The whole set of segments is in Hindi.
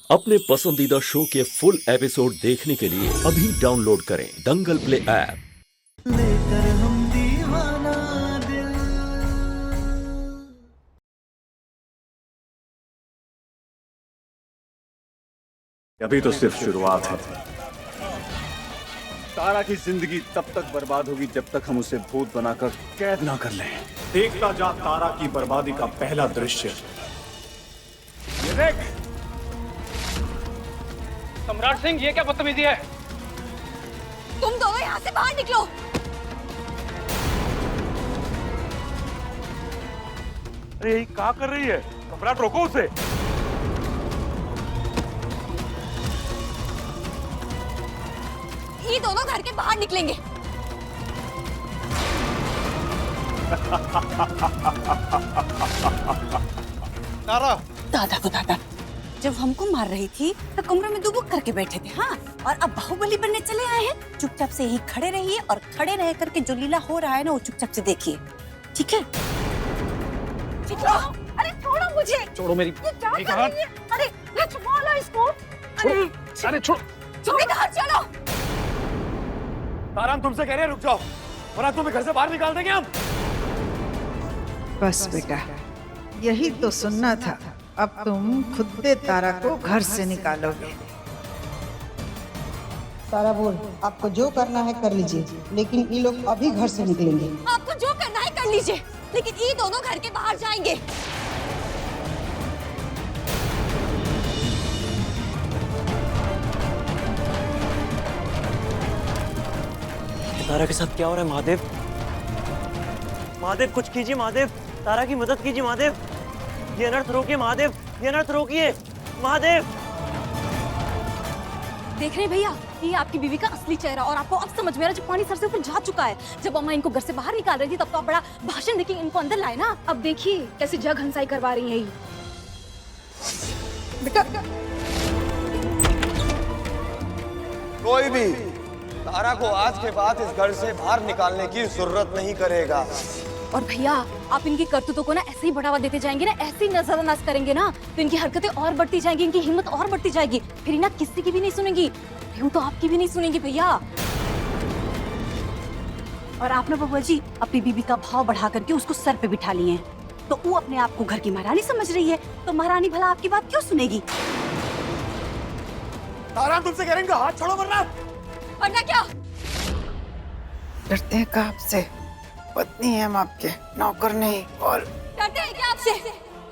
अपने पसंदीदा शो के फुल एपिसोड देखने के लिए अभी डाउनलोड करें दंगल प्ले ऐप। लेकर हम दीवाना दिल। अभी तो सिर्फ शुरुआत है। तारा की जिंदगी तब तक बर्बाद होगी जब तक हम उसे भूत बनाकर कैद ना कर लें। देखता जा तारा की बर्बादी का पहला दृश्य। ये देख। सम्राट सिंह, ये क्या बदतमीजी है? तुम दोनों यहाँ से बाहर निकलो। अरे क्या कर रही है? सम्राट, रोको उसे। ये दोनों घर के बाहर निकलेंगे। तारा, दादा को दादा, जब हमको मार रही थी तो कमरे में दुबक करके बैठे थे, हाँ, और अब बाहुबली बनने चले आए हैं। चुपचाप से ही खड़े रहिए और खड़े रह करके जो लीला हो रहा है ना वो चुपचाप से देखिए, ठीक है? अरे छोड़ो मुझे। छोड़ो मेरी। ये क्या कर रही है? अरे ये छुपा लो इसको। अरे छोड़ो। चुपे घर चलो। तारा, हम तुमसे कह रहे हैं रुक जाओ, वरना तुम्हें घर से बाहर निकाल देंगे हम। बस बेटा, यही तो सुनना था। अब तुम खुद तारा को घर से निकालोगे। तारा बोल, आपको जो करना है कर लीजिए, लेकिन ये लोग अभी घर से निकलेंगे। आपको जो करना है कर लीजिए, लेकिन ये दोनों घर के बाहर जाएंगे। तारा के साथ क्या हो रहा है? महादेव, महादेव कुछ कीजिए। महादेव, तारा की मदद कीजिए। महादेव, ये अनर्थ रोकिए। महादेव, ये अनर्थ रोकिए। महादेव, देख रहे हैं भैया, ये आपकी बीवी का असली चेहरा, और आपको अब समझ में आ रहा है जब पानी सर से ऊपर जा चुका है। जब अम्मा इनको घर से बाहर निकाल रही थी तब तो आप बड़ा भाषण देके इनको अंदर लाए ना। अब देखिए कैसे जग हंसाई करवा रही है ये। बेटा, कोई भी तारा को आज के बाद इस घर से बाहर निकालने की जरूरत नहीं करेगा। और भैया, आप इनकी करतूतों को ना ऐसे ही बढ़ावा देते जाएंगे ना, ऐसे ही नजरअंदाज करेंगे ना, तो इनकी हरकतें और बढ़ती जाएंगी, इनकी हिम्मत और बढ़ती जाएगी। फिर ना किसी की भी नहीं सुनेंगी, यूं तो आपकी भी नहीं सुनेंगी भैया। और आप ना बबुआ जी अपनी बीबी का भाव बढ़ा करके उसको सर पे बिठा लिए हैं, तो वो अपने आप को घर की महारानी समझ रही है, तो महारानी भला आपकी बात क्यों सुनेगी? तारा, हम तुमसे कह रहे हैं हाथ छोड़ो, वरना क्या? डरते हैं का आपसे? पत्नी है हम आपके, नौकर नहीं। और डरते हैं क्या आपसे?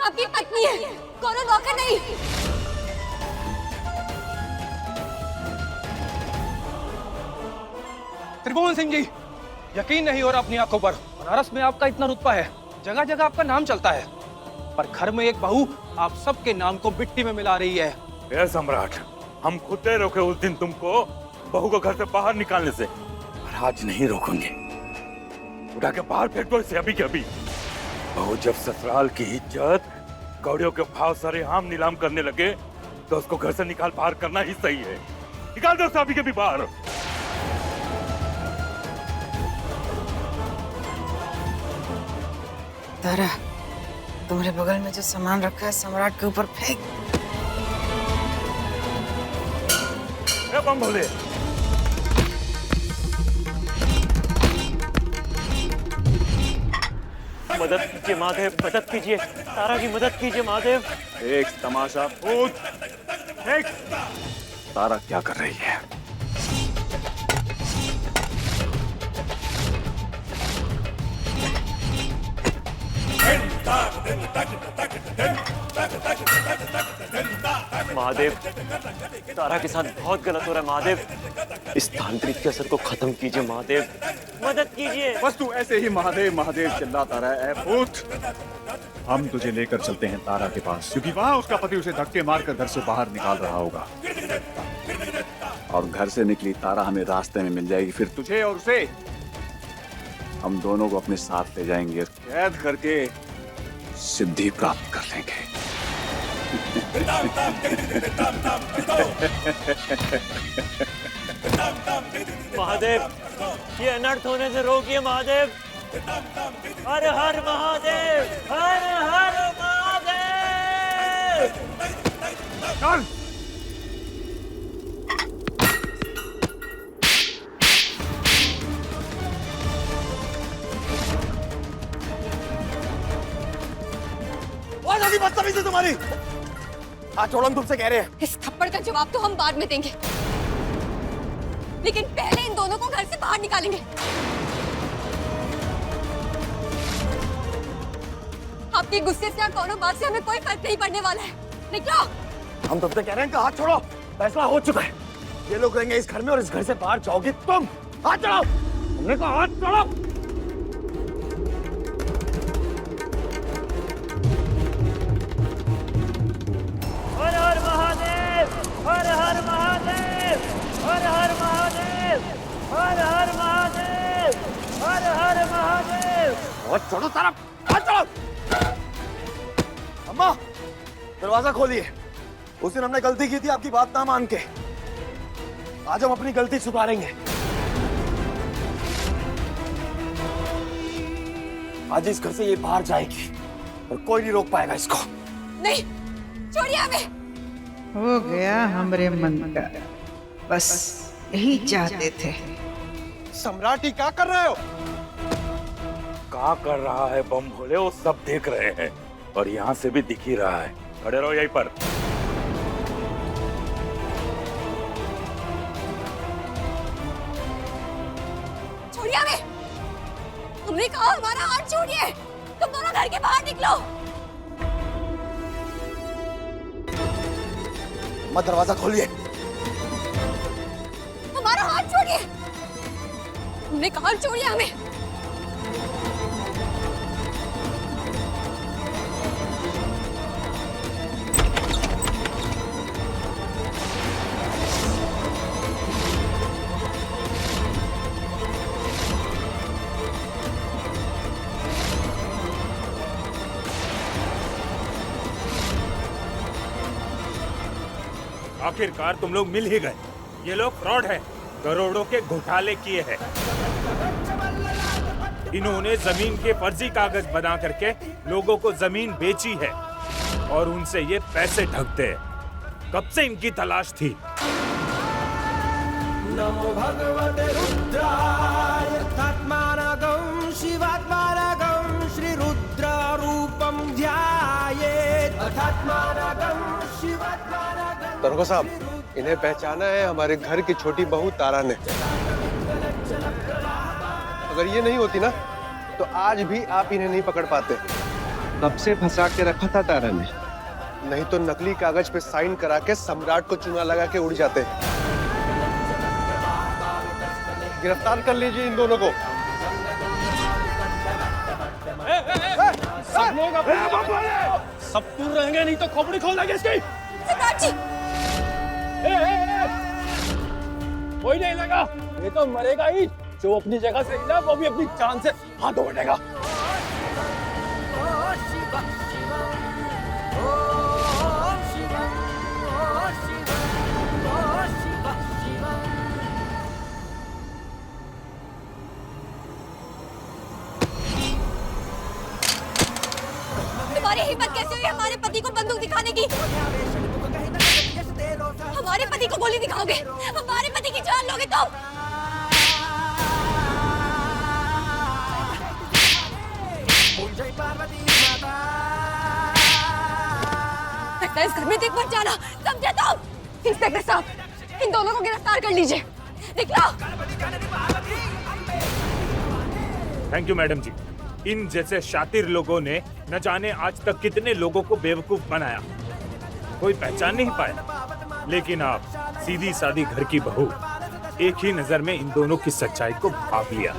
आपकी पत्नी है, कोनो नौकर नहीं। त्रिभुवन सिंह जी, यकीन नहीं हो रहा अपनी आंखों पर। बनारस में आपका इतना रुतबा है, जगह जगह आपका नाम चलता है, पर घर में एक बहू आप सबके नाम को मिट्टी में मिला रही है। ए सम्राट, हम खुद रोके उस दिन तुमको बहू को घर से बाहर निकालने से, और आज नहीं रोकेंगे। उठा के बाहर फेंक दो इसे अभी के अभी। बहू जब ससुराल की इज्जत कौड़ियों के भाव सारे आम नीलाम करने लगे तो उसको घर से निकाल बाहर करना ही सही है। निकाल दो उसे अभी के अभी बाहर। तारा, तुम्हारे बगल में जो सामान रखा है सम्राट के ऊपर फेंक। बम भोले, मदद कीजिए। महादेव, मदद कीजिए। तारा की मदद कीजिए। महादेव, एक तमाशा भूत। देख तारा क्या कर रही है। महादेव, तारा के साथ बहुत गलत हो रहा है। महादेव, इस तांत्रिक के असर को खत्म कीजिए। महादेव, मदद कीजिए। बस तू ऐसे ही महादेव महादेव चिल्लाता रहा है भूत। हम तुझे लेकर चलते हैं तारा के पास, क्योंकि वहाँ उसका पति उसे धक्के मारकर घर से बाहर निकाल रहा होगा, और घर से निकली तारा हमें रास्ते में मिल जाएगी। फिर तुझे और उसे हम दोनों को अपने साथ ले जाएंगे, कैद करके सिद्धि प्राप्त कर लेंगे। महादेव, ये अनर्थ होने से रोकिए। महादेव, हर हर महादेव, हर हर महादेव। चल बदतमीजी तुम्हारी। हाथ छोड़ो, हम तुमसे कह रहे हैं। इस थप्पड़ का जवाब तो हम बाद में देंगे, लेकिन पहले इन दोनों को घर से बाहर निकालेंगे। आपके गुस्से से या कोनो बात से हमें कोई फर्क नहीं पड़ने वाला है। निकलो। हम तुमसे कह रहे हैं कि हाथ छोड़ो, फैसला हो चुका है। ये लोग रहेंगे इस घर में और इस घर से बाहर जाओगी तुम। हाथ छोड़ो, हमने कहा हाथ छोड़ो। हर हर महादेव, हर हर महादेव, हर हर महादेव, हर हर महादेव, हर हर महादेव। हाथ छोड़ो सारा, हाथ छोड़ो। अम्मा, दरवाजा खोलिए। उस दिन हमने गलती की थी आपकी बात ना मान के। आज हम अपनी गलती सुधारेंगे। आज इस घर से ये बाहर जाएगी और कोई नहीं रोक पाएगा इसको। नहीं, छोड़िए हमें। हो गया हमरे मन का, बस यही चाहते थे। सम्राट, क्या कर रहे हो? क्या कर रहा है बम भोले, वो सब देख रहे हैं और यहाँ से भी दिख ही रहा है। खड़े रहो यहीं पर। छोड़िए हमें। हमने कहा हमारा हाथ छोड़िए। तुम दोनों घर के बाहर निकलो। मत, दरवाजा खोलिए। हमारा हाथ छोड़िए। हमने कहा छोड़िए हमें। आखिरकार तुम लोग मिल ही गए। ये लोग फ्रॉड है, करोड़ों के घोटाले किए हैं। इन्होंने जमीन के फर्जी कागज बना करके लोगों को जमीन बेची है और उनसे ये पैसे ठगते हैं। कब से इनकी तलाश थी। नमो भगवते रुद्राय तत्मानगं शिवात्मानगं श्री रुद्र रूपम ध्यायेत् तत्मानगं शिवात्मानगं। दरोगा साहब, इन्हें पहचाना है हमारे घर की छोटी बहू तारा ने। अगर ये नहीं होती ना तो आज भी आप इन्हें नहीं पकड़ पाते। कब से फंसा के रखा था तारा ने? नहीं तो नकली कागज पे साइन करा के सम्राट को चूना लगा के उड़ जाते। गिरफ्तार कर लीजिए इन दोनों को। सब लोग सब दूर रहेंगे, नहीं तो खोपड़ी खोल देंगे इसकी। सरदार जी, कोई नहीं लगा, ये तो मरेगा ही। जो अपनी जगह से हिला वो भी अपनी जान से हाथ धोएगा। तुम्हारी हिम्मत कैसे हुई हमारे पति को बंदूक दिखाने की? हमारे पति को गोली दिखाओगे? हमारे पति की जान लोगे तुम? लगता है इस घर में देख मत जाना, समझे तुम? इंस्पेक्टर साहब, इन दोनों को गिरफ्तार कर लीजिए। निकलो। थैंक यू मैडम जी। इन जैसे शातिर लोगों ने न जाने आज तक कितने लोगों को बेवकूफ बनाया, कोई पहचान नहीं पाया। लेकिन आप सीधी सादी घर की बहू, एक ही नजर में इन दोनों की सच्चाई को भाप लिया।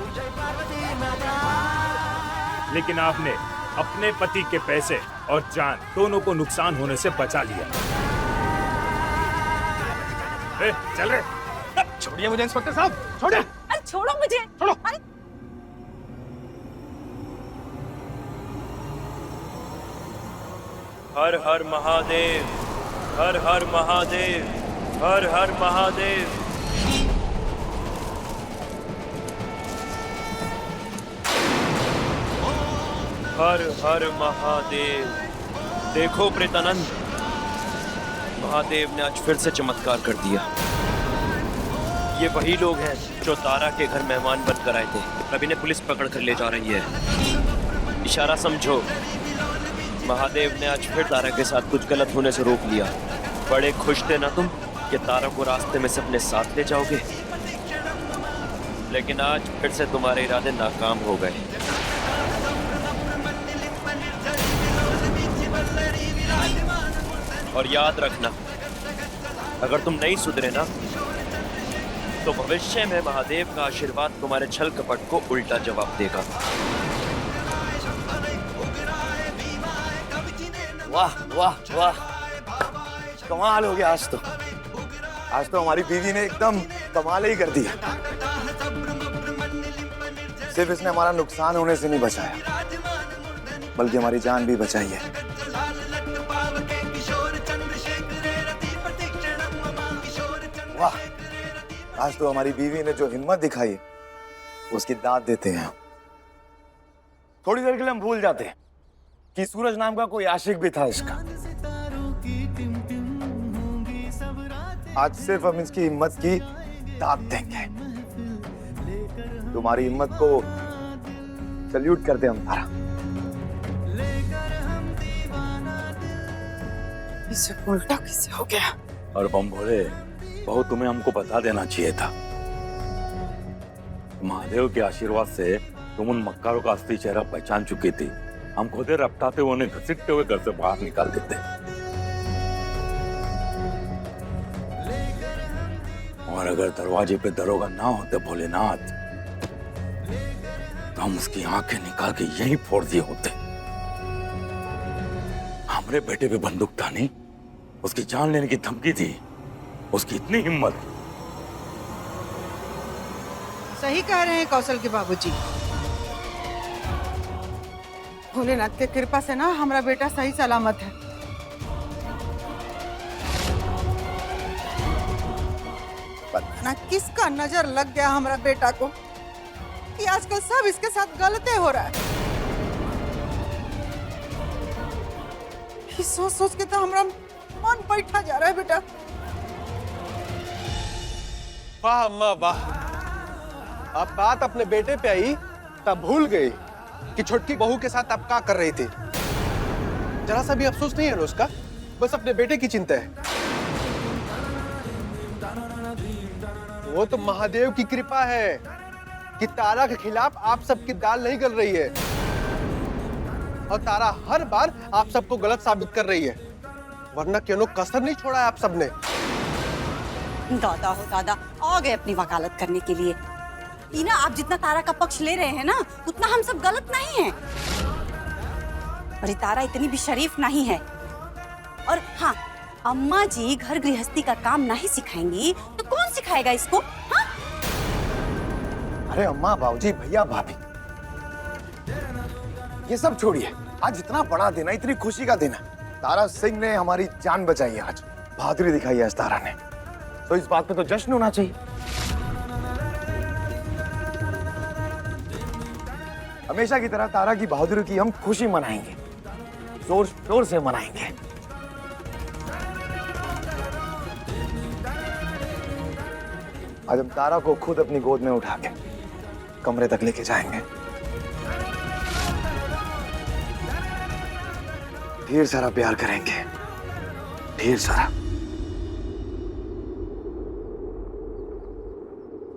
लेकिन आपने अपने पति के पैसे और जान दोनों को नुकसान होने से बचा लिया। चल रहे। छोड़िए मुझे इंस्पेक्टर साहब, छोड़िए। अरे छोड़ो मुझे। छोड़ो। अरे हर हर महादेव, हर हर महादेव, हर हर महादेव। हर हर महादेव। देखो प्रेतानंद, महादेव ने आज फिर से चमत्कार कर दिया। ये वही लोग हैं जो तारा के घर मेहमान बनकर आए थे। अभी ने पुलिस पकड़ कर ले जा रही है। इशारा समझो। महादेव ने आज फिर तारा के साथ कुछ गलत होने से रोक लिया। बड़े खुश थे ना तुम कि तारा को रास्ते में से अपने साथ ले जाओगे, लेकिन आज फिर से तुम्हारे इरादे नाकाम हो गए। और याद रखना, अगर तुम नहीं सुधरे ना तो भविष्य में महादेव का आशीर्वाद तुम्हारे छल कपट को उल्टा जवाब देगा। वाह वाह वाह, कमाल हो गया आज तो। आज तो हमारी बीवी ने एकदम कमाल ही कर दिया। सिर्फ इसने हमारा नुकसान होने से नहीं बचाया, बल्कि हमारी जान भी बचाई है। वाह, आज तो हमारी बीवी ने जो हिम्मत दिखाई है उसकी दाद देते हैं। थोड़ी देर के लिए हम भूल जाते हैं कि सूरज नाम का कोई आशिक भी था इसका। आज सिर्फ हम इसकी हिम्मत की दाद देंगे। तुम्हारी हिम्मत को सल्यूट करते हम तारा। इसे उल्टा किसे हो गया? और बम भोले, बहुत तुम्हें हमको बता देना चाहिए था। महादेव के आशीर्वाद से तुम उन मक्कारों का असली चेहरा पहचान चुकी थी। हम खुद रपटाते हुए उन्हें घसीटते हुए घर से बाहर निकाल देते। और अगर दरवाजे पे दरोगा ना होते भोलेनाथ, तो हम उसकी आंखें निकाल के यहीं फोड़ दिए होते। हमारे बेटे पे बंदूक था नहीं, उसकी जान लेने की धमकी थी। उसकी इतनी हिम्मत। सही कह रहे हैं कौशल के बाबूजी। भोलेनाथ के कृपा से ना हमारा बेटा सही सलामत है। पता ना किसका नजर लग गया हमारा बेटा को कि आजकल सब इसके साथ गलते हो रहा है। ये सोच सोच के तो हमारा मन बैठा जा रहा है बेटा। वाह अम्मा वाह, अब बात अपने बेटे पे आई तब भूल गई कि छोटकी बहू के साथ आप क्या कर रही थी। जरा सा भी अफसोस नहीं है ना उसका, बस अपने बेटे की चिंता है। वो तो महादेव की कृपा है कि तारा के खिलाफ आप सबकी दाल नहीं गल रही है, और तारा हर बार आप सबको गलत साबित कर रही है, वरना क्यों कसर नहीं छोड़ा है आप सबने। दादा हो दादा, आ गए अपनी वकालत करने के लिए। टीना, आप जितना तारा का पक्ष ले रहे हैं ना, उतना हम सब गलत नहीं हैं। और ये तारा इतनी भी शरीफ नहीं है। और हाँ, अम्मा जी घर गृहस्थी का काम नहीं सिखाएंगी तो कौन सिखाएगा इसको? हाँ? अरे अम्मा, बाबूजी, भैया, भाभी, ये सब छोड़िए। आज इतना बड़ा दिन है, इतनी खुशी का दिन है। तारा सिंह ने हमारी जान बचाई है। आज बहादुरी दिखाई है आज तारा ने, तो इस बात पे तो जश्न होना चाहिए। हमेशा की तरह तारा की बहादुरी की हम खुशी मनाएंगे, जोर शोर से मनाएंगे। आज हम तारा को खुद अपनी गोद में उठा के कमरे तक लेके जाएंगे। ढेर सारा प्यार करेंगे, ढेर सारा।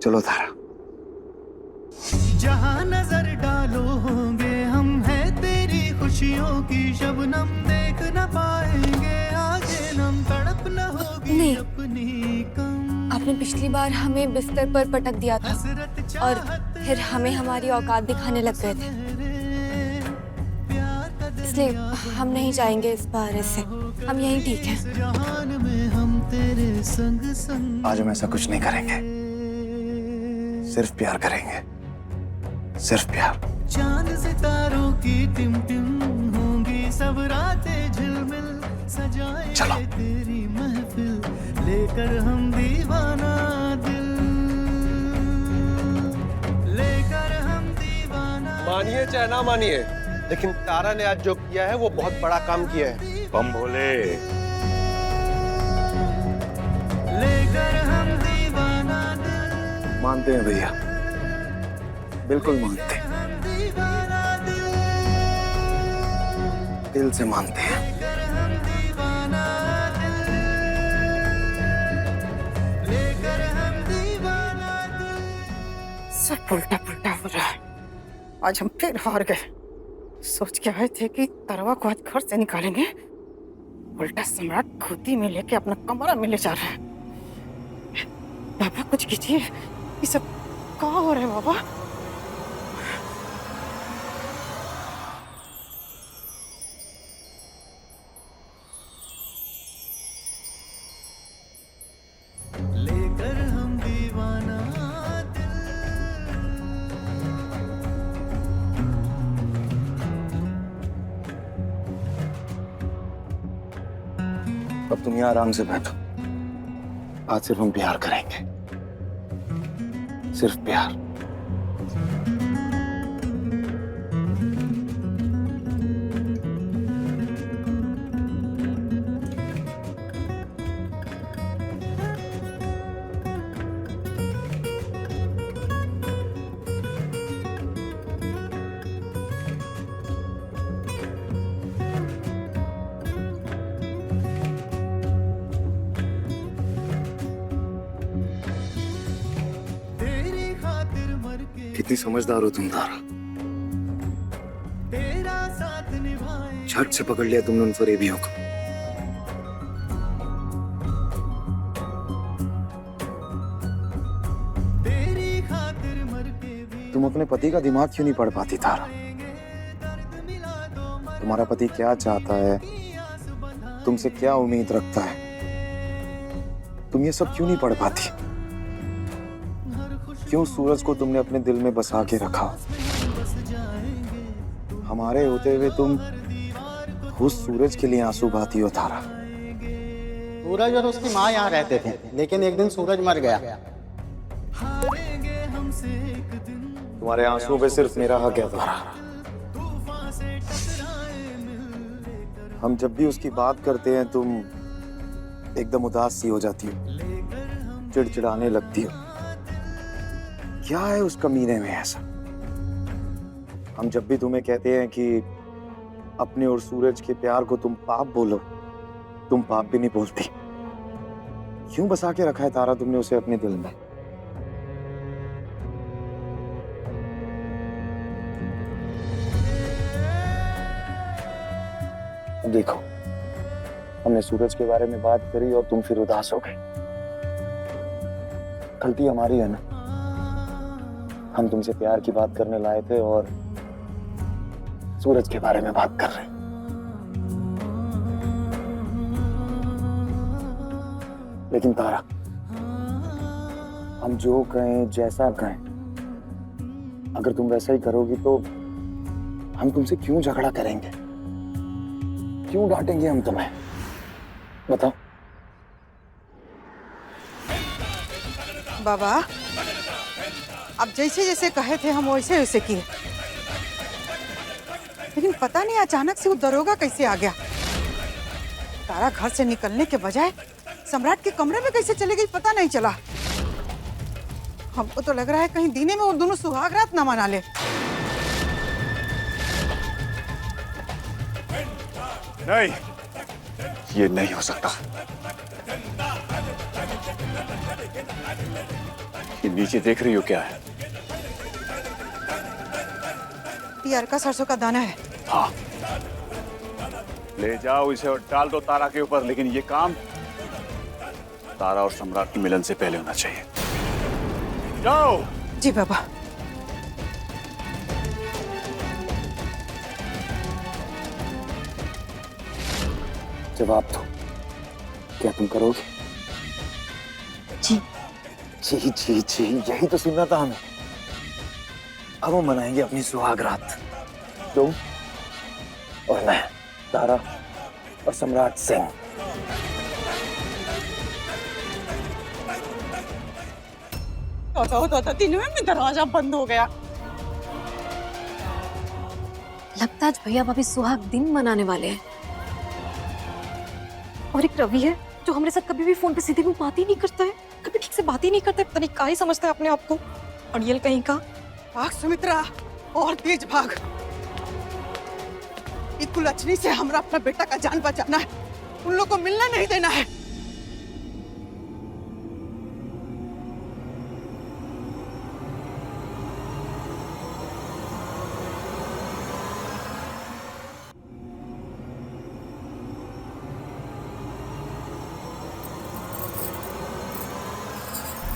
चलो तारा। जहाँ नजर डालो होंगे हम, है तेरी खुशियों की शबनम। देख न पाएंगे आगे नम, तड़प न होगी अपनी कम। आपने पिछली बार हमें बिस्तर पर पटक दिया था और फिर हमें हमारी औकात दिखाने लग गए थे, इसलिए हम नहीं जाएंगे इस बार। ऐसे हम यहीं ठीक हैं। आज हम ऐसा कुछ नहीं करेंगे, सिर्फ प्यार करेंगे, सिर्फ प्यार। चांद सितारों की टिम-टिम होंगी सब रातें झिलमिल, सजाएंगे तेरी महफिल, लेकर हम दीवाना दिल, लेकर हम दीवाना। मानिए चाहे ना मानिए, लेकिन तारा ने आज जो किया है वो बहुत बड़ा काम किया है। बम भोले, लेकर हम दीवाना दिल। मानते हैं भैया, बिल्कुल मानते हैं। दिल से मानते हैं। सब उल्टा पुल्टा हो रहा है। आज हम फिर हार गए। सोच के आए थे कि तरवा को आज घर से निकालेंगे, उल्टा सम्राट खुद ही में लेके अपना कमरा में ले जा रहा है। बाबा कुछ कीजिए, ये सब क्या हो रहा है बाबा? लेकर हम दीवाना अब तुम यहाँ आराम से बैठो। आज सिर्फ हम प्यार करेंगे, सिर्फ प्यार। कितनी समझदार हो तुम तारा। तेरा साथ निभाए झट से पकड़ लिया तुमने उन फरेबियों को। तेरी खातिर मर के भी तुम अपने पति का दिमाग क्यों नहीं पढ़ पाती तारा? तुम्हारा पति क्या चाहता है, तुमसे क्या उम्मीद रखता है, तुम ये सब क्यों नहीं पढ़ पाती? क्यों सूरज को तुमने अपने दिल में बसा के रखा? हमारे होते हुए तुम उस सूरज के लिए आंसू बहाती हो तारा। सूरज और उसकी माँ यहाँ रहते थे, लेकिन एक दिन सूरज मर गया। तुम्हारे आंसुओं पे सिर्फ मेरा हक है तारा। हम जब भी उसकी बात करते हैं तुम एकदम उदास सी हो जाती हो, चिड़चिड़ाने लगती हो। क्या है उस कमीने में ऐसा? हम जब भी तुम्हें कहते हैं कि अपने और सूरज के प्यार को तुम पाप बोलो, तुम पाप भी नहीं बोलती। क्यों बसा के रखा है तारा तुमने उसे अपने दिल में? देखो, हमने सूरज के बारे में बात करी और तुम फिर उदास हो गए। गलती हमारी है ना। हम तुमसे प्यार की बात करने लाए थे और सूरज के बारे में बात कर रहे हैं। लेकिन तारा, हम जो कहें, जैसा कहें, अगर तुम वैसा ही करोगी तो हम तुमसे क्यों झगड़ा करेंगे? क्यों डांटेंगे हम तुम्हें? बताओ। बाबा, अब जैसे जैसे कहे थे हम वैसे वैसे किए, लेकिन पता नहीं अचानक से वो दरोगा कैसे आ गया। तारा घर से निकलने के बजाय सम्राट के कमरे में कैसे चली गई पता नहीं चला। हमको तो लग रहा है कहीं दीने में वो दोनों सुहाग रात ना मना ले। नहीं, ये नहीं हो सकता। ये नीचे देख रही हो क्या है? यार का सरसों का दाना है। हाँ, ले जाओ इसे और डाल दो तारा के ऊपर, लेकिन ये काम तारा और सम्राट के मिलन से पहले होना चाहिए। जाओ। जी बाबा। जवाब दो, क्या तुम करोगे? जी जी जी जी, यही तो सुनना था हमें। अब हम मनाएंगे अपनी सुहाग रात, तुम और मैं, तारा और सम्राट सिंह। तो दिन में दरवाजा बंद हो गया। लगता है आज भैया भाभी सुहाग दिन मनाने वाले हैं। और एक रवि है जो हमारे साथ कभी भी फोन पे सीधे मुंह बात ही नहीं करता है, कभी ठीक से बात ही नहीं करता है, पता नहीं क्या ही समझता है अपने आप को। और ये कहीं का। भाग सुमित्रा, और तेज भाग। एक कुलच्छनी से हमरा अपना बेटा का जान बचाना है, उन लोग को मिलना नहीं देना है।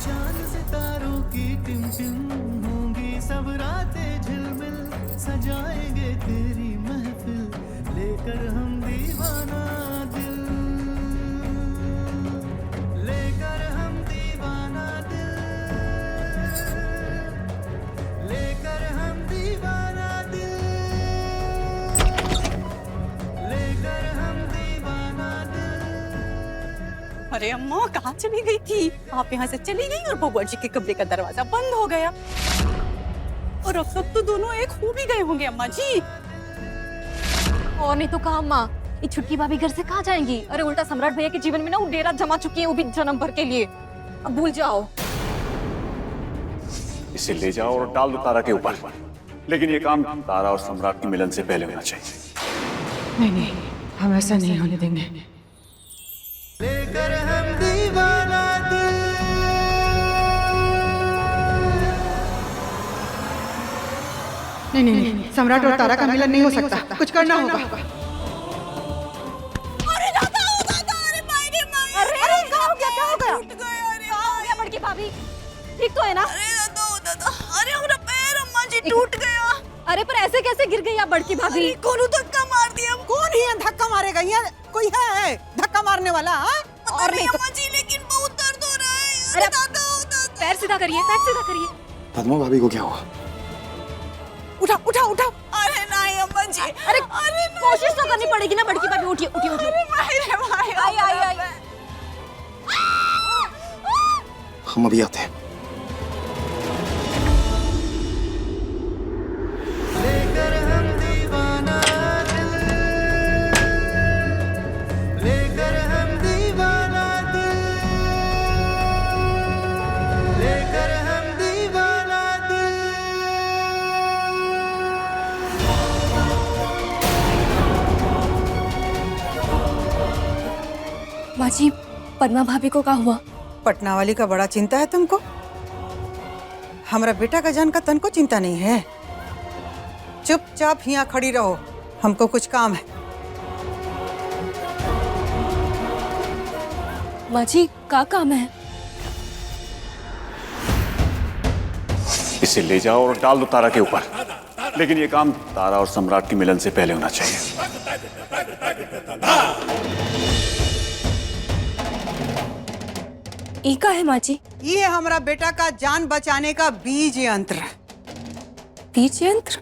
चांद सितारों की टिम-टिम होंगी सब रातें झिलमिल, सजाएंगे तेरी महफिल लेकर हम दीवाना दिल, लेकर हम दीवाना दिल, लेकर हम दीवाना दिल, लेकर हम दीवाना दिल। अरे अम्मा कहाँ चली गई थी? आप यहाँ से चली गई और बबुआ जी के कमरे का दरवाजा बंद हो गया। और अब तक तो दोनों एक हो भी गए होंगे अम्मा जी। और नहीं तो कहा अम्मा, ये छुटकी भाभी घर से कहाँ जाएंगी? अरे उल्टा सम्राट भैया के जीवन में ना वो डेरा जमा चुकी है, वो भी जन्म भर के लिए। अब भूल जाओ। इसे ले जाओ और डाल दो तारा के ऊपर, लेकिन ये काम तारा और सम्राट के मिलन से पहले होना चाहिए। नहीं नहीं, हम ऐसा नहीं होने देंगे। लेकर हम दीवाना दिल। नहीं नहीं नहीं, सम्राट और तारा का मिलन नहीं हो सकता, कुछ करना होगा। अरे दादा, अरे माई रे माई। अरे क्या हो गया? क्या हो गया? टूट गया। अरे क्या हो गया बड़की भाभी? ठीक तो है ना? अरे दादा, अरे मेरा पैर अम्मा जी टूट गया। अरे पर ऐसे कैसे गिर गई आप बड़की भाभी? कौन धक्का मार दिया? कौन है धक्का मारेगा? यहाँ कोई है धक्का मारने वाला? और नहीं अम्मा जी, लेकिन बहुत दर्द हो रहा है। अरे दादा, पैर सीधा करिए, पैर सीधा करिए। पद्मा भाभी को क्या हुआ? उठा उठा उठा। अरे नहीं अम्मा जी। अरे कोशिश तो करनी पड़ेगी ना बड़की भाभी। उठिए उठिए उठिए। आई आई आई। हम अभी आते हैं। लेकर हम दीवाना दिल, लेकर हम दीवाना दिल, लेकर हम दीवाना दिल। माँ जी, पद्मा भाभी को क्या हुआ? पटना वाली का बड़ा चिंता है तुमको? हमारा बेटा का जान का तन को चिंता नहीं है। चुपचाप यहाँ खड़ी रहो, हमको कुछ काम है। माँ जी, क्या काम है? इसे ले जाओ और डाल दो तारा के ऊपर, लेकिन ये काम तारा और सम्राट के मिलन से पहले होना चाहिए। ई का है माँ जी? ये हमारा बेटा का जान बचाने का बीज यंत्र। बीज यंत्र?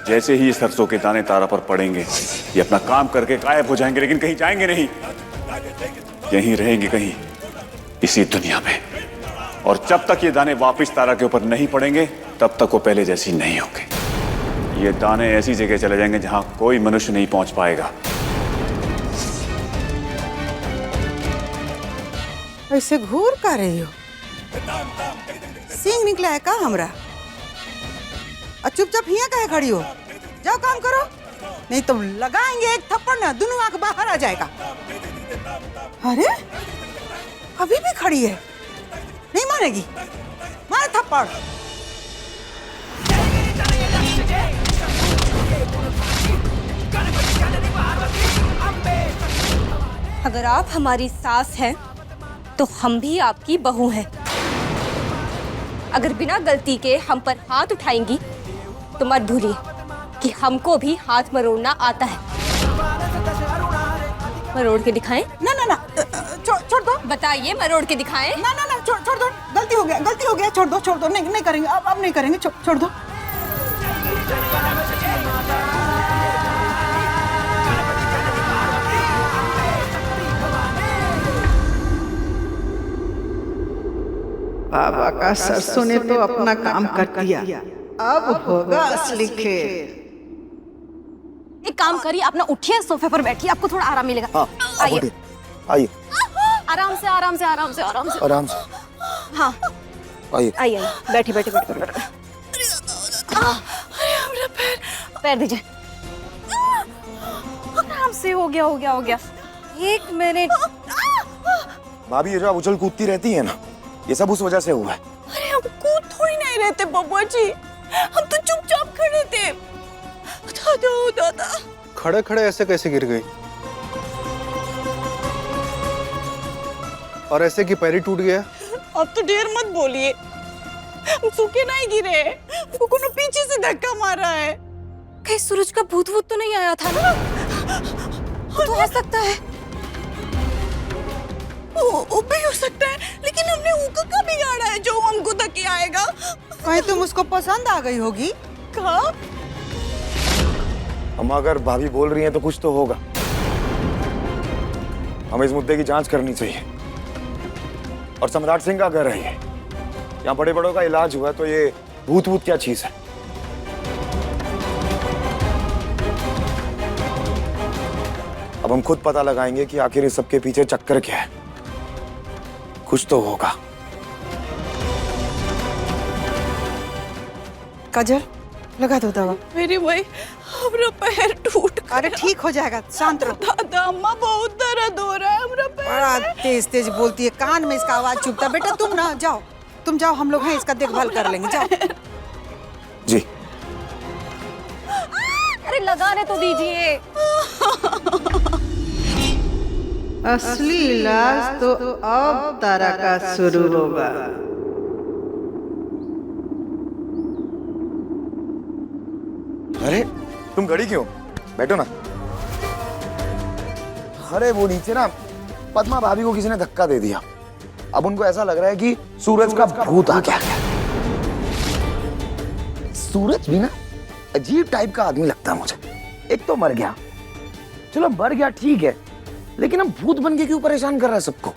जैसे ही ये सरसों के दाने तारा पर पड़ेंगे, ये अपना काम करके गायब हो जाएंगे, लेकिन कहीं जाएंगे नहीं, यहीं रहेंगे कहीं इसी दुनिया में। और जब तक ये दाने वापस तारा के ऊपर नहीं पड़ेंगे, तब तक वो पहले जैसी नहीं होंगे। ये दाने ऐसी जगह चले जाएंगे जहां कोई मनुष्य नहीं पहुंच पाएगा। ऐसे घूर का रही हो? सींग निकला है का हमरा? और चुपचाप यहाँ काहे खड़ी हो? जाओ काम करो, नहीं तो लगाएंगे एक थप्पड़ ना, दोनों आंख बाहर आ जाएगा। अरे अभी भी खड़ी है, नहीं मानेगी? मार थप्पड़। अगर आप हमारी सास हैं, तो हम भी आपकी बहू हैं। अगर बिना गलती के हम पर हाथ उठाएंगी तो मत भूलिए कि हमको भी हाथ मरोड़ना आता है। मरोड़ के दिखाएं? ना ना ना, छोड़ दो। बताइए, मरोड़ के दिखाएं? ना ना ना, छोड़ दो, गलती हो गया, छोड़ दो, नहीं करेंगे, अब नहीं करेंगे, छोड़ दो। बाबा का सरसों ने तो अपना काम कर दिया, अब होगा असली खेल। एक काम करिए, आप ना उठिए, सोफे पर बैठिए, आपको थोड़ा आराम मिलेगा। हाँ, आइए आइए, आराम से आराम से आराम से आराम से आराम से। हाँ आइए आइए, बैठिए बैठिए बैठिए। पैर दीजिए। आराम से, हो गया। एक मिनट। भाभी, ये जो आप उछल कूदती रहती है ना, ये सब उस वजह से हुआ है। अरे हम कूद थोड़ी नहीं रहते बब्बा जी, हम तो चुपचाप खड़े थे। दादा खड़े खड़े ऐसे कैसे गिर गई? और ऐसे कि पैर ही टूट गया? अब तो ढेर मत बोलिए, हम सूखे नहीं गिरे, वो कोनो पीछे से धक्का मार रहा है। कहीं सूरज का भूत तो नहीं आया था ना? तो हो सकता है, वो भी हो सकता है, लेकिन हमने ऊका का बिगाड़ा है जो हमको धक्के आएगा। कहीं तुम उसको पसंद आ गई होगी? कहा? हम अगर भाभी बोल रही हैं तो कुछ तो होगा। हमें इस मुद्दे की जांच करनी चाहिए। और सम्राट सिंह का घर है ये, यहाँ बड़े बड़ों का इलाज हुआ, तो ये भूत क्या चीज है? अब हम खुद पता लगाएंगे कि आखिर इस सबके पीछे चक्कर क्या है। कुछ तो होगा। काजल, लगा दो दवा। मेरी भाई, हमारा पैर टूट। अरे ठीक हो जाएगा, शांत रहो। दादा, अम्मा, बहुत दर्द हो रहा है हमारा पैर। बड़ा तेज तेज बोलती है, कान में इसका आवाज चुभता। बेटा तुम ना जाओ, तुम जाओ, हम लोग हैं, इसका देखभाल कर लेंगे, जाओ। जी। अरे लगाने तो दीजिए। असली इलाज तो अब तारा का शुरू होगा। अरे तुम घड़ी क्यों? बैठो ना। अरे वो नीचे ना पद्मा भाभी को किसी ने धक्का दे दिया। अब उनको ऐसा लग रहा है कि सूरज का भूत आ गया। सूरज भी ना अजीब टाइप का आदमी लगता है मुझे। एक तो मर गया, चलो मर गया ठीक है, लेकिन हम भूत बन के क्यों परेशान कर रहा है सबको?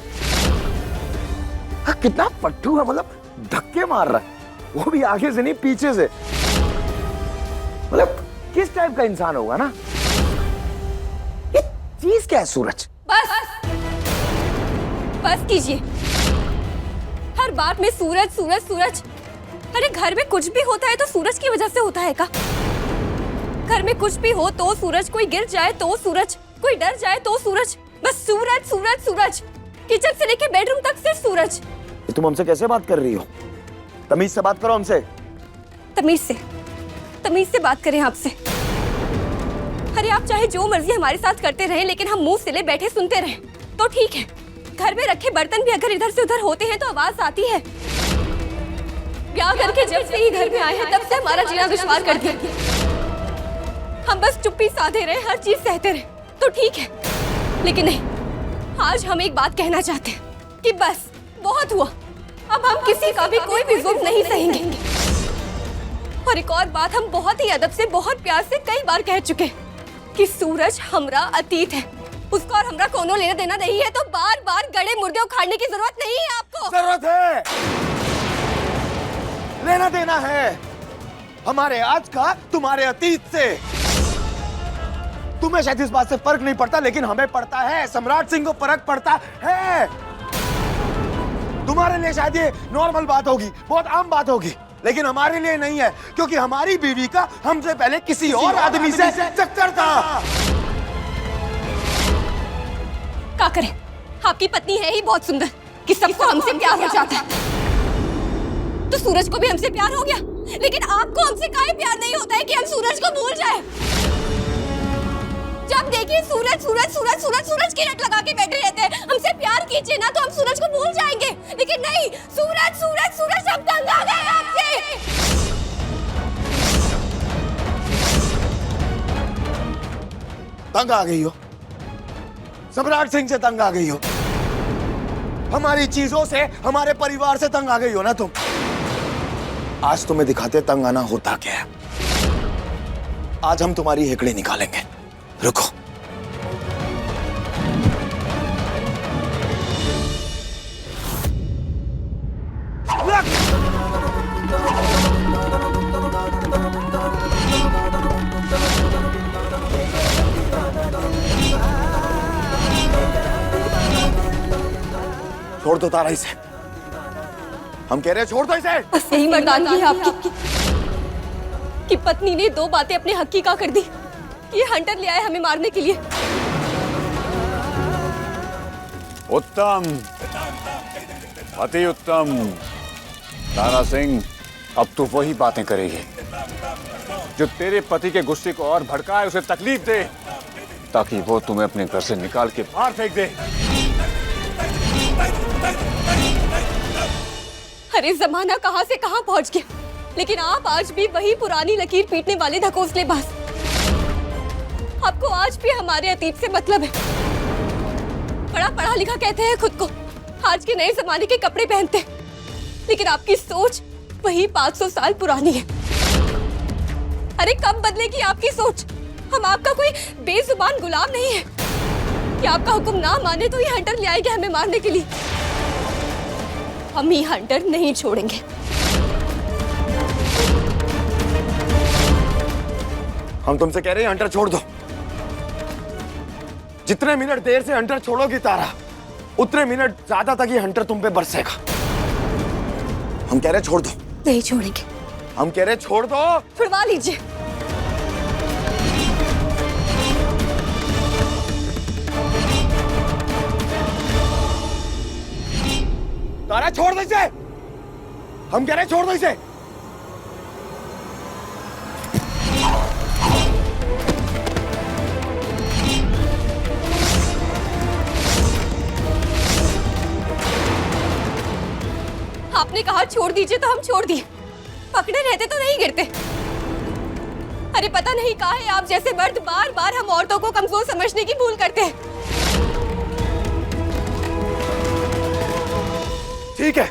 कितना पट्टू है, मतलब धक्के मार रहा है, वो भी आगे से नहीं पीछे से। मतलब किस टाइप का इंसान होगा ना? ये चीज क्या है सूरज? बस कीजिए। हर बात में सूरज सूरज सूरज। अरे घर में कुछ भी होता है तो सूरज की वजह से होता है का? घर में कुछ भी हो तो सूरज, कोई गिर जाए तो सूरज, कोई डर जाए तो सूरज, बस सूरज सूरज सूरज। किचन से लेके बेडरूम तक सिर्फ सूरज। तुम हमसे कैसे बात कर रही हो? तमीज से बात करो हमसे। तमीज से बात करें आपसे? अरे आप चाहे जो मर्जी हमारे साथ करते रहें, लेकिन हम मुंह सिले बैठे सुनते रहें तो ठीक है। घर में रखे बर्तन भी अगर इधर से उधर होते हैं तो आवाज आती है। ब्याह करके जब से ही घर में आए हैं तब से हमारा जीना दुश्वार कर दिया। हम बस चुप्पी साधे रहे, हर चीज सहते रहे तो ठीक है, लेकिन नहीं, आज हम एक बात कहना चाहते हैं कि बस बहुत हुआ। अब हम किसी का भी कोई भी जुल्म नहीं सहेंगे। और एक और बात हम बहुत ही अदब से, बहुत प्यार से कई बार कह चुके कि सूरज हमरा अतीत है, उसका और हमरा कोनो लेना देना नहीं है। तो बार बार गड़े मुर्गे उखाड़ने की जरूरत नहीं है आपको। जरूरत है, लेना देना है हमारे आज का तुम्हारे अतीत से। तुम्हें शायद इस बात से फर्क नहीं पड़ता, लेकिन हमें पड़ता है। सम्राट सिंह को फर्क पड़ता है। तुम्हारे लिए शायद ये नॉर्मल बात होगी, बहुत आम बात होगी, लेकिन हमारे लिए नहीं है, क्योंकि हमारी बीवी का हमसे पहले किसी और आदमी से चक्कर था। क्या करें, आपकी पत्नी है ही बहुत सुंदर कि सबको हमसे प्यार हो जाता है। तो सूरज को भी हमसे प्यार हो गया, लेकिन आपको हमसे काहे प्यार नहीं होता है कि हम सूरज को भूल जाए? जब देखिए सूरज सूरज सूरज सूरज सूरज की रट लगा के बैठे रहते हैं। हमसे प्यार कीजिए ना तो हम सूरज को भूल जाएंगे, लेकिन नहीं, सूरज सूरज सूरज, हम तंग आ गए। तंग आ गई हो, सम्राट सिंह से तंग आ गई हो, हमारी चीजों से, हमारे परिवार से तंग आ गई हो ना तुम। आज तुम्हें दिखाते तंग आना होता क्या है। आज हम तुम्हारी हेकड़े निकालेंगे, रुको। छोड़ दो तारा इसे, हम कह रहे हैं छोड़ दो इसे। बस यही मर्दानगी है आपकी कि पत्नी ने दो बातें अपने हक की का कर दी। ये हंटर ले आए हमें मारने के लिए। उत्तम, अति उत्तम। तारा सिंह, अब तू वही बातें करेगी जो तेरे पति के गुस्से को और भड़काए, उसे तकलीफ दे, ताकि वो तुम्हें अपने घर से निकाल के बाहर फेंक दे। अरे जमाना कहां से कहां पहुंच गया, लेकिन आप आज भी वही पुरानी लकीर पीटने वाले धकोसलेबाज। आपको आज भी हमारे अतीत से मतलब है। बड़ा पढ़ा लिखा कहते हैं खुद को, आज के नए जमाने के कपड़े पहनते हैं, लेकिन आपकी सोच वही 500 साल पुरानी है। अरे कब बदलेगी आपकी सोच? हम आपका कोई बेजुबान गुलाम नहीं है कि आपका हुक्म ना माने तो ये हंटर ले आएंगे हमें मारने के लिए। हम ये हंटर नहीं छोड़ेंगे। हम तुमसे कह रहे हैं हंटर छोड़ दो। जितने मिनट देर से हंटर छोड़ोगी तारा, उतने मिनट ज्यादा तक ये हंटर तुम पे बरसेगा। हम कह रहे हैं छोड़ दो। नहीं छोड़ेंगे। हम कह रहे हैं छोड़ दो। छुड़वा लीजिए। तारा छोड़ दो इसे। हम कह रहे हैं छोड़ दो इसे। आपने कहा छोड़ दीजिए तो हम छोड़ दिए। पकड़े रहते तो नहीं गिरते। अरे पता नहीं कहा है आप जैसे मर्द बार बार हम औरतों को कमजोर समझने की भूल करते हैं। ठीक है,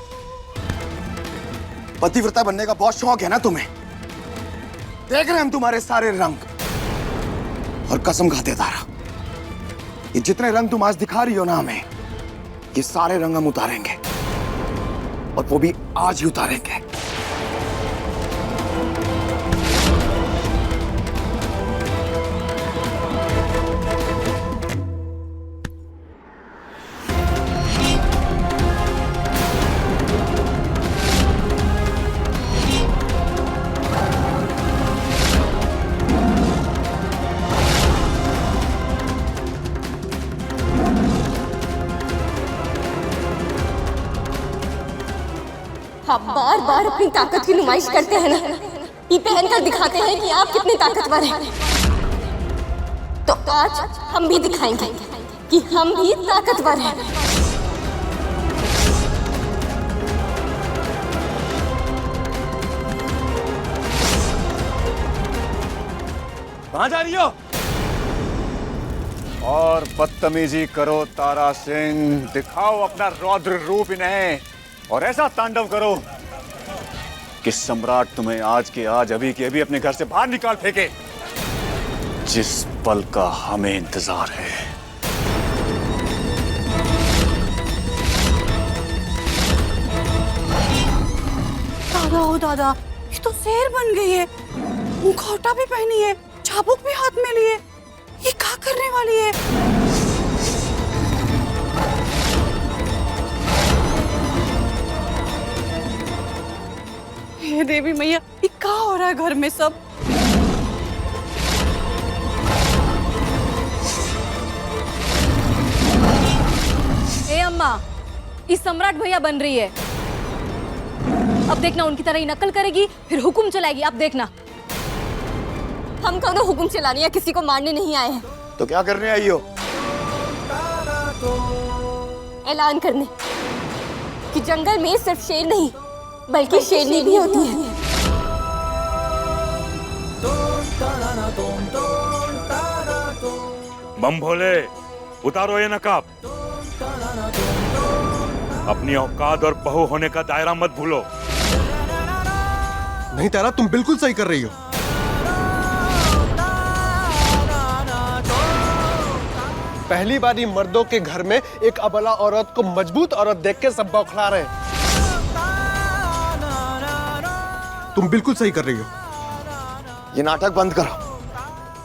पतिव्रता बनने का बहुत शौक है ना तुम्हें। देख रहे हैं हम तुम्हारे सारे रंग, और कसम खाते तारा, ये जितने रंग तुम आज दिखा रही हो ना हमें, ये सारे रंग हम उतारेंगे, और वो भी आज ही उतारेंगे। आप बार बार अपनी ताकत की नुमाइश करते हैं ना, ये पहनकर दिखाते हैं कि आप कितने ताकतवर हैं। तो आज हम भी दिखाएंगे कि हम भी ताकतवर हैं। कहां जा रही हो? और बदतमीजी करो तारा सिंह, दिखाओ अपना रौद्र रूप इन्हें, और ऐसा तांडव करो कि सम्राट तुम्हें आज के आज, अभी के अभी अपने घर से बाहर निकाल फेंके, जिस पल का हमें इंतजार है। दादा ओ दादा, ये तो शेर बन गई है। मुखौटा भी पहनी है, चाबुक भी हाथ में लिए। ये क्या करने वाली है? हे देवी मैया, ये क्या हो रहा है घर में सब? ए अम्मा, इस सम्राट भैया बन रही है। अब देखना उनकी तरह ही नकल करेगी, फिर हुक्म चलाएगी। अब देखना। हम कौनो हुक्म चलाने या किसी को मारने नहीं आए हैं। तो क्या करने आई हो? ऐलान करने कि जंगल में सिर्फ शेर नहीं बल्कि शेरनी भी होती है। बम भोले, उतारो ये नकाब। अपनी औकात और बहू होने का दायरा मत भूलो। नहीं तारा, तुम बिल्कुल सही कर रही हो। पहली बार मर्दों के घर में एक अबला औरत को मजबूत औरत देख के सब बौखला रहे हैं। तुम बिल्कुल सही कर रही हो। ये नाटक बंद करो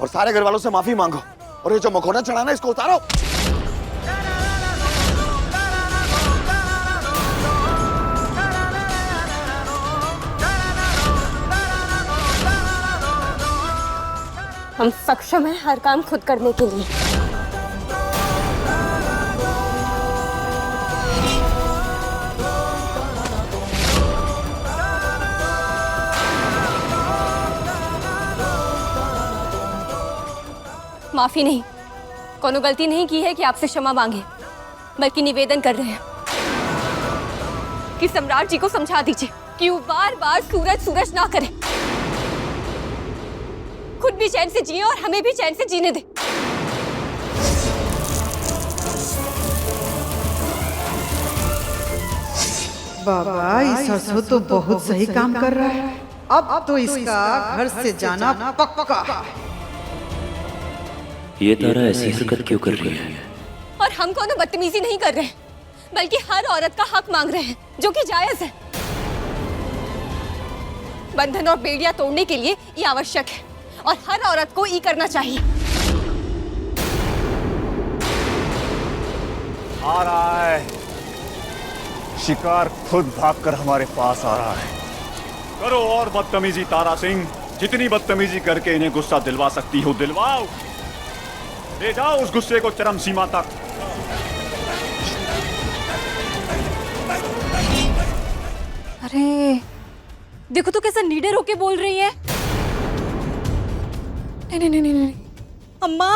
और सारे घर वालों से माफी मांगो, और ये जो मखौटा चढ़ाना इसको उतारो। हम सक्षम हैं हर काम खुद करने के लिए। माफी नहीं, कोनो गलती नहीं की है कि आपसे क्षमा मांगे, बल्कि निवेदन कर रहे हैं कि सम्राट जी को समझा दीजिए कि वो बार बार सूरज ना करें, खुद भी चैन से जिए और हमें भी चैन से जीने दे। बाबा, ये सरसों तो बहुत सही काम कर रहा है। अब तो इसका घर से जाना पक्का। ये तारा ऐसी हरकत क्यों कर रही है? और हम कोनो बदतमीजी नहीं कर रहे, बल्कि हर औरत का हक मांग रहे हैं, जो कि जायज है। बंधन और बेड़ियां तोड़ने के लिए ये आवश्यक है, और हर औरत को ये करना चाहिए। आ रहा है शिकार, खुद भागकर हमारे पास आ रहा है। करो और बदतमीजी तारा सिंह, जितनी बदतमीजी करके इन्हें गुस्सा दिलवा सकती हो दिलवाओ। ले जाओ उस गुस्से को चरम सीमा तक। अरे देखो तो कैसा निडर होके बोल रही है। नहीं। अम्मा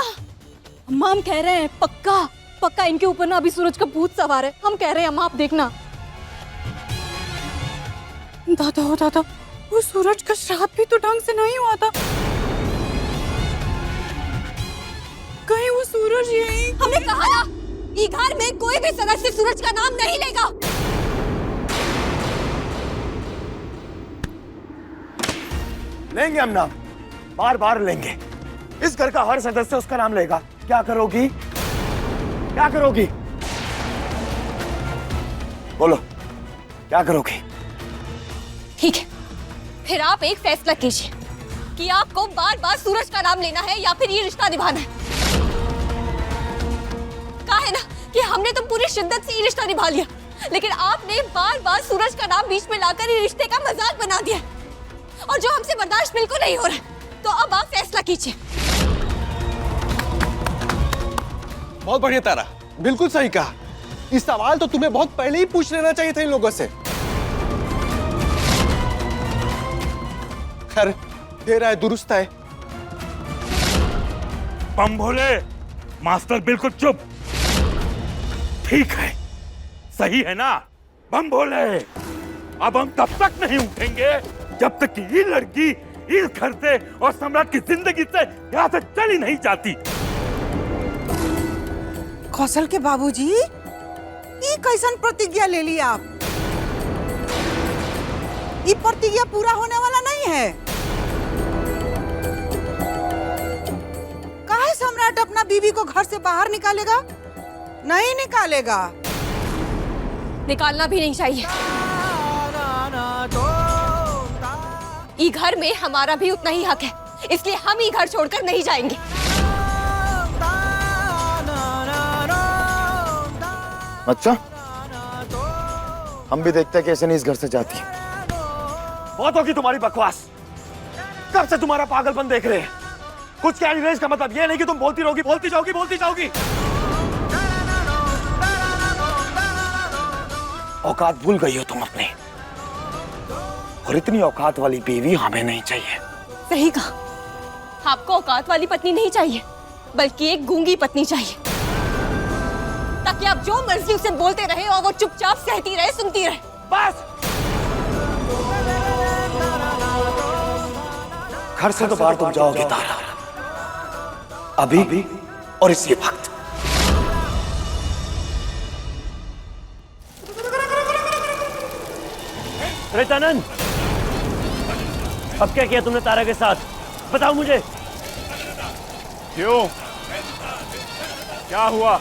हम कह रहे हैं पक्का इनके ऊपर ना अभी सूरज का भूत सवार है। हम कह रहे हैं अम्मा, आप देखना। दादा वो सूरज का श्राप भी तो ढंग से नहीं हुआ था। कहीं वो सूरज यही। हमने कहा ना, ये घर में कोई भी सदस्य सूरज का नाम नहीं लेगा। लेंगे हम नाम, बार बार लेंगे। इस घर का हर सदस्य उसका नाम लेगा। क्या करोगी? बोलो, क्या करोगी? ठीक है, फिर आप एक फैसला कीजिए कि आपको बार बार सूरज का नाम लेना है या फिर ये रिश्ता निभाना है। कहा है ना कि हमने तो पूरी शिद्दत से ये रिश्ता निभा लिया, लेकिन आपने बार बार सूरज का नाम बीच में लाकर ये रिश्ते का मजाक बना दिया, और जो हमसे बर्दाश्त बिल्कुल नहीं हो रहा है। तो अब आप फैसला कीजिए। बहुत बढ़िया तारा, बिल्कुल सही कहा। इस सवाल तो तुम्हें बहुत पहले ही पूछ लेना चाहिए था इन लोगों से। खैर, तेरा है दुरुस्त है। बम भोले, मास्टर बिल्कुल चुप। ठीक है, सही है ना बम भोले? अब हम तब तक नहीं उठेंगे जब तक कि ये लड़की इस घर से और सम्राट की जिंदगी से यहाँ से चली नहीं जाती। कौशल के बाबूजी, ये कैसन प्रतिज्ञा ले ली आप? ये प्रतिज्ञा पूरा होने वाला नहीं है। काहे सम्राट अपना बीवी को घर से बाहर निकालेगा? नहीं निकालेगा। निकालना भी नहीं चाहिए। ये घर में हमारा भी उतना ही हक है, इसलिए हम ये घर छोड़कर नहीं जाएंगे। अच्छा, हम भी देखते हैं कैसे नहीं इस घर से जाती है। बहुत होगी तुम्हारी बकवास। कब से तुम्हारा पागलपन देख रहे हैं। कुछ क्या नहीं रहे, इसका मतलब ये नहीं कि तुम बोलती रहोगी, बोलती जाओगी। औकात भूल गई हो तुम अपने, और इतनी औकात वाली बीवी हमें नहीं चाहिए। सही कहा, आपको औकात वाली पत्नी नहीं चाहिए, बल्कि एक गूंगी पत्नी चाहिए, ताकि आप जो मर्जी उसे बोलते रहे और वो चुपचाप सहती रहे, सुनती रहे। बस घर से तो बाहर तुम जाओगे तारा, अभी और इसी वक्त प्रेतानंद, अब क्या किया तुमने तारा के साथ? बताओ मुझे। क्यों? क्या हुआ?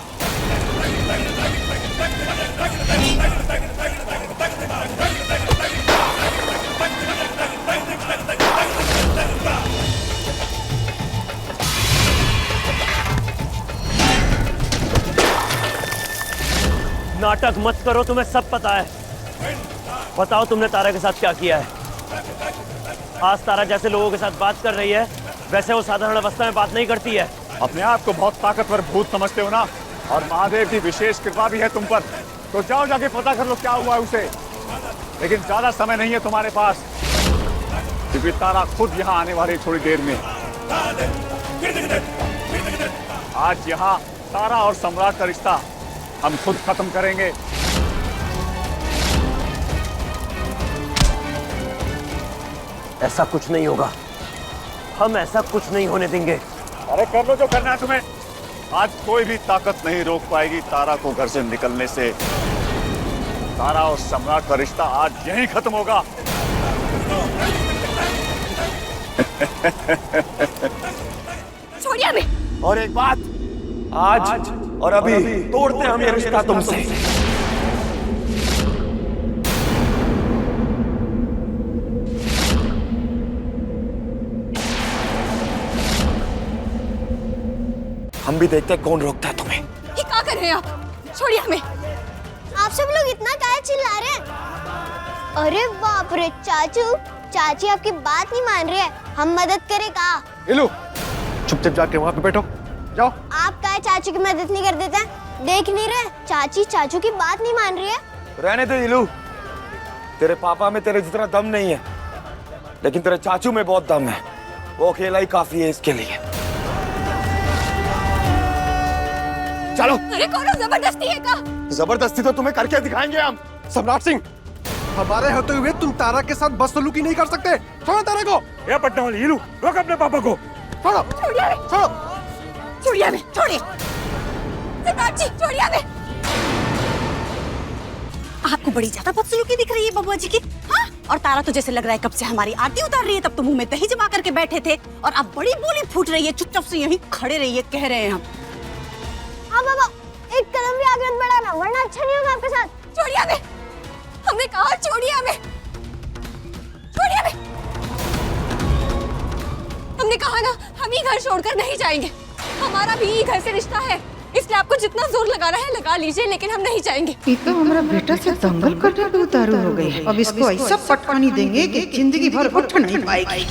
नाटक मत करो, तुम्हें सब पता है। बताओ तुमने तारा के साथ क्या किया है? आज तारा जैसे लोगों के साथ बात कर रही है, वैसे वो साधारण अवस्था में बात नहीं करती है। अपने आप को बहुत ताकतवर भूत समझते हो ना, और महादेव की विशेष कृपा भी है तुम पर, तो जाओ जाके पता कर लो क्या हुआ है उसे। लेकिन ज्यादा समय नहीं है तुम्हारे पास, क्योंकि तारा खुद यहाँ आने वाली है थोड़ी देर में। आज यहाँ तारा और सम्राट का रिश्ता हम खुद खत्म करेंगे। ऐसा कुछ नहीं होगा, हम ऐसा कुछ नहीं होने देंगे। अरे कर लो जो करना है तुम्हें। आज कोई भी ताकत नहीं रोक पाएगी तारा को घर से निकलने से। तारा और सम्राट का रिश्ता आज यहीं खत्म होगा। छोड़िए हमें। और एक बात, आज और अभी तोड़ते हम ये रिश्ता तुमसे। हम भी देखते हैं कौन रोकता है तुम्हें। ये क्या कर रहे हैं आप? छोड़िए हमें। आप सब लोग इतना काहे चिल्ला रहे हैं? अरे बाप रे चाचू, चाची आपकी बात नहीं मान रही है, हम मदद करें का? इलू, चुपचाप जाके वहाँ पे बैठो, जाओ। आप काहे चाचू की मदद नहीं कर देते? देख नहीं रहे चाची चाचू की बात नहीं मान रही है। रहने दे इलू, तेरे पापा में तेरे जितना दम नहीं है, लेकिन तेरे चाचू में बहुत दम है। वो अकेला ही काफी है इसके लिए। चलो। अरे कौन जबरदस्ती है का? जबरदस्ती तो तुम्हें करके दिखाएंगे हम। सम्राट सिंह, हमारे होते हुए तुम तारा के साथ बदसलूकी नहीं कर सकते। छोड़ो तारा को। ये पटना वाली इलू, रोक अपने पापा को। छोड़ो, छोड़िए, छोड़ो, छोड़िए हमें, छोड़िए। सम्राट जी, छोड़िए हमें। आपको बड़ी ज्यादा बदसलूकी दिख रही है बबुआ जी की। हाँ? और तारा तो जैसे लग रहा है कब से हमारी आरती उतार रही है, तब तो मुंह में दही जमा करके बैठे थे, और अब बड़ी बोली फूट रही है। चुपचाप से यहीं खड़े रहिए, कह रहे हैं हम। हाँ बाबा, एक कदम भी आगे मत बढ़ाना, वरना अच्छा नहीं होगा आपके साथ। छोड़िए हमें, हमने कहा छोड़िए हमें, छोड़िए हमें। हमने कहा ना, हम ही घर छोड़कर नहीं जाएंगे। हमारा भी घर से रिश्ता है, इसलिए आपको जितना जोर लगाना है लगा लीजिए, लेकिन हम नहीं जाएंगे। ये तो हमारा बेटा से दंगल करने पे उतारू हो गई है। अब इसको ऐसा पटकानी देंगे कि जिंदगी भर उठ नहीं पाएगी।